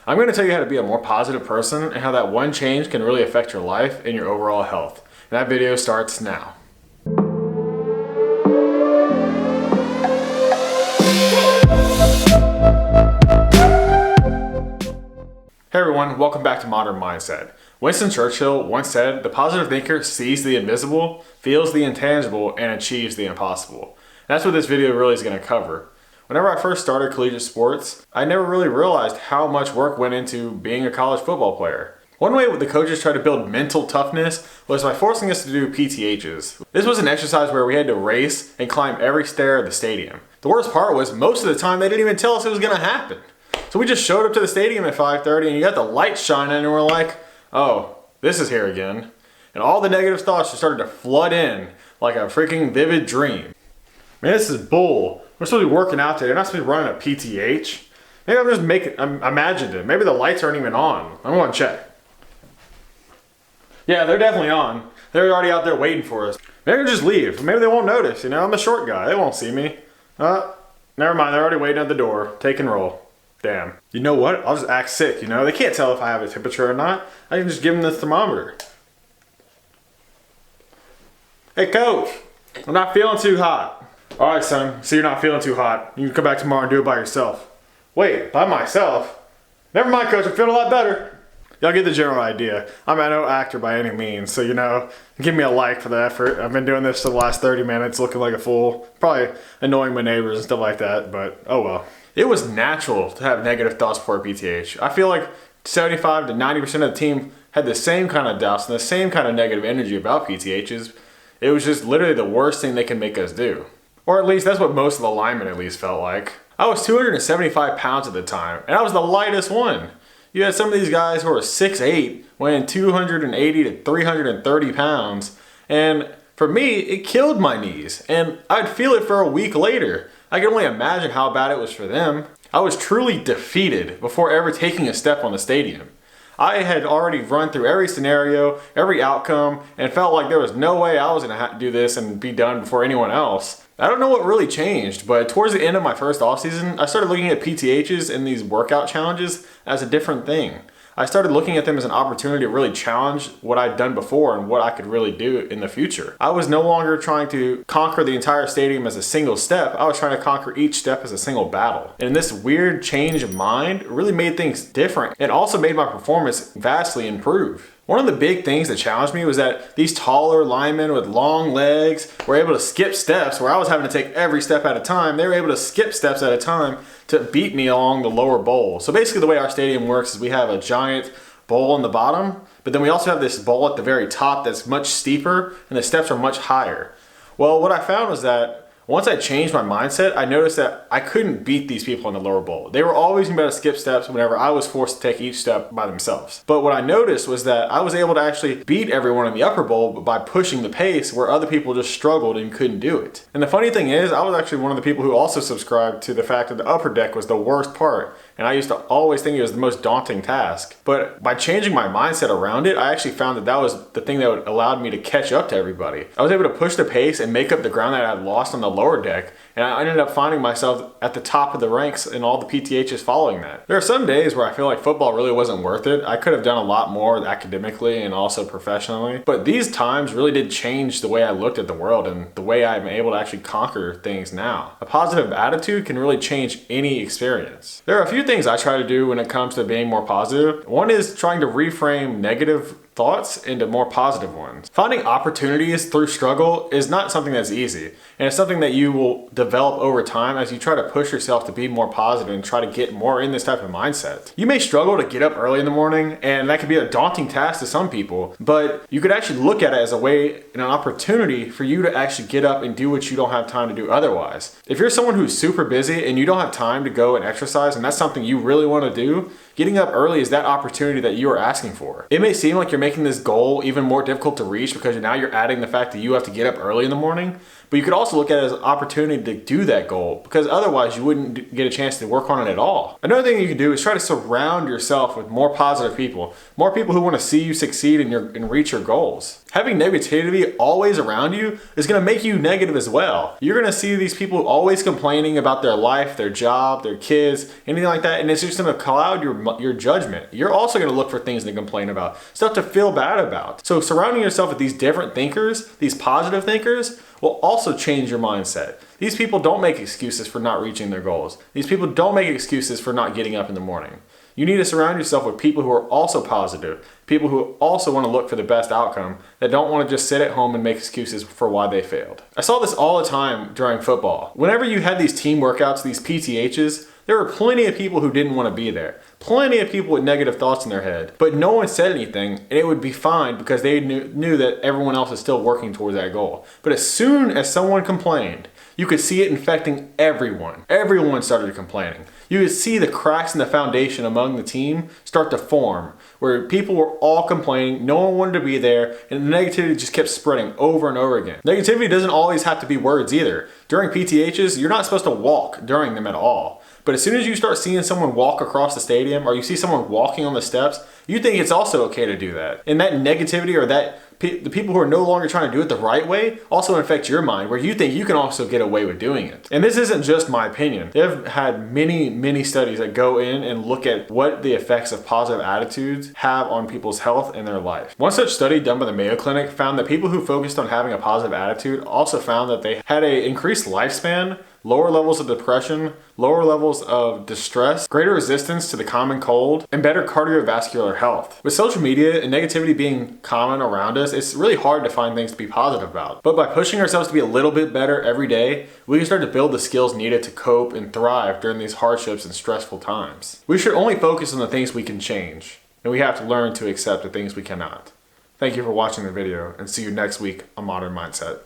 I'm going to tell you how to be a more positive person and how that one change can really affect your life and your overall health. And that video starts now. Hey everyone, welcome back to Modern Mindset. Winston Churchill once said, "The positive thinker sees the invisible, feels the intangible, and achieves the impossible." And that's what this video really is going to cover. Whenever I first started collegiate sports, I never really realized how much work went into being a college football player. One way the coaches tried to build mental toughness was by forcing us to do PTHs. This was an exercise where we had to race and climb every stair of the stadium. The worst part was most of the time they didn't even tell us it was going to happen. So we just showed up to the stadium at 5:30 and you got the lights shining and we're like, oh, this is here again. And all the negative thoughts just started to flood in like a freaking vivid dream. Man, this is bull. We're supposed to be working out today. We're not supposed to be running a PTH. Maybe I'm just imagined it. Maybe the lights aren't even on. I'm going to check. Yeah, they're definitely on. They're already out there waiting for us. Maybe we'll just leave. Maybe they won't notice. I'm a short guy. They won't see me. Never mind. They're already waiting at the door. Take and roll. Damn. You know what? I'll just act sick, They can't tell if I have a temperature or not. I can just give them the thermometer. Hey, coach. I'm not feeling too hot. All right, son. So you're not feeling too hot. You can come back tomorrow and do it by yourself. Wait, by myself? Never mind, coach. I'm feeling a lot better. Y'all get the general idea. I'm no actor by any means, so give me a like for the effort. I've been doing this for the last 30 minutes, looking like a fool. Probably annoying my neighbors and stuff like that, but oh well. It was natural to have negative thoughts before PTH. I feel like 75 to 90% of the team had the same kind of doubts and the same kind of negative energy about PTHs. It was just literally the worst thing they can make us do. Or at least that's what most of the linemen at least felt like. I was 275 pounds at the time, and I was the lightest one. You had some of these guys who were 6'8", weighing 280 to 330 pounds, and for me, it killed my knees, and I'd feel it for a week later. I can only imagine how bad it was for them. I was truly defeated before ever taking a step on the stadium. I had already run through every scenario, every outcome, and felt like there was no way I was going to do this and be done before anyone else. I don't know what really changed, but towards the end of my first offseason, I started looking at PTHs and these workout challenges as a different thing. I started looking at them as an opportunity to really challenge what I'd done before and what I could really do in the future. I was no longer trying to conquer the entire stadium as a single step. I was trying to conquer each step as a single battle. And this weird change of mind really made things different and also made my performance vastly improve. One of the big things that challenged me was that these taller linemen with long legs were able to skip steps where I was having to take every step at a time. They were able to skip steps at a time to beat me along the lower bowl. So basically the way our stadium works is we have a giant bowl in the bottom, but then we also have this bowl at the very top that's much steeper and the steps are much higher. Well, what I found was that once I changed my mindset, I noticed that I couldn't beat these people in the lower bowl. They were always going to be able to skip steps whenever I was forced to take each step by themselves. But what I noticed was that I was able to actually beat everyone in the upper bowl by pushing the pace where other people just struggled and couldn't do it. And the funny thing is, I was actually one of the people who also subscribed to the fact that the upper deck was the worst part. And I used to always think it was the most daunting task. But by changing my mindset around it, I actually found that that was the thing that allowed me to catch up to everybody. I was able to push the pace and make up the ground that I had lost on the lower deck. And I ended up finding myself at the top of the ranks in all the PTHs following that. There are some days where I feel like football really wasn't worth it. I could have done a lot more academically and also professionally. But these times really did change the way I looked at the world and the way I'm able to actually conquer things now. A positive attitude can really change any experience. There are a few things I try to do when it comes to being more positive. One is trying to reframe negative thoughts into more positive ones. Finding opportunities through struggle is not something that's easy, and it's something that you will develop over time as you try to push yourself to be more positive and try to get more in this type of mindset. You may struggle to get up early in the morning, and that can be a daunting task to some people, but you could actually look at it as a way and an opportunity for you to actually get up and do what you don't have time to do otherwise. If you're someone who's super busy and you don't have time to go and exercise, and that's something you really want to do, getting up early is that opportunity that you are asking for. It may seem like you're making this goal even more difficult to reach because now you're adding the fact that you have to get up early in the morning, But you could also look at it as an opportunity to do that goal, because otherwise you wouldn't get a chance to work on it at all. Another thing you can do is try to surround yourself with more positive people who want to see you succeed and reach your goals. Having negativity always around you is going to make you negative as well. You're going to see these people always complaining about their life, their job, their kids, anything like that, and it's just going to cloud your judgment. You're also going to look for things to complain about, stuff to feel bad about. So surrounding yourself with these different thinkers, these positive thinkers, will also change your mindset. These people don't make excuses for not reaching their goals. These people don't make excuses for not getting up in the morning. You need to surround yourself with people who are also positive, people who also want to look for the best outcome, that don't want to just sit at home and make excuses for why they failed. I saw this all the time during football. Whenever you had these team workouts, these PTHs, there were plenty of people who didn't want to be there. Plenty of people with negative thoughts in their head. But no one said anything, and it would be fine because they knew that everyone else is still working towards that goal. But as soon as someone complained, you could see it infecting everyone. Everyone started complaining. You could see the cracks in the foundation among the team start to form, where people were all complaining, no one wanted to be there, and the negativity just kept spreading over and over again. Negativity doesn't always have to be words either. During PTHs, you're not supposed to walk during them at all. But as soon as you start seeing someone walk across the stadium, or you see someone walking on the steps, you think it's also okay to do that. And that negativity, or the people who are no longer trying to do it the right way, also affect your mind, where you think you can also get away with doing it. And this isn't just my opinion. They've had many studies that go in and look at what the effects of positive attitudes have on people's health and their life. One such study done by the Mayo Clinic found that people who focused on having a positive attitude also found that they had an increased lifespan, lower levels of depression, lower levels of distress, greater resistance to the common cold, and better cardiovascular health. With social media and negativity being common around us, it's really hard to find things to be positive about. But by pushing ourselves to be a little bit better every day, we can start to build the skills needed to cope and thrive during these hardships and stressful times. We should only focus on the things we can change, and we have to learn to accept the things we cannot. Thank you for watching the video, and see you next week on Modern Mindset.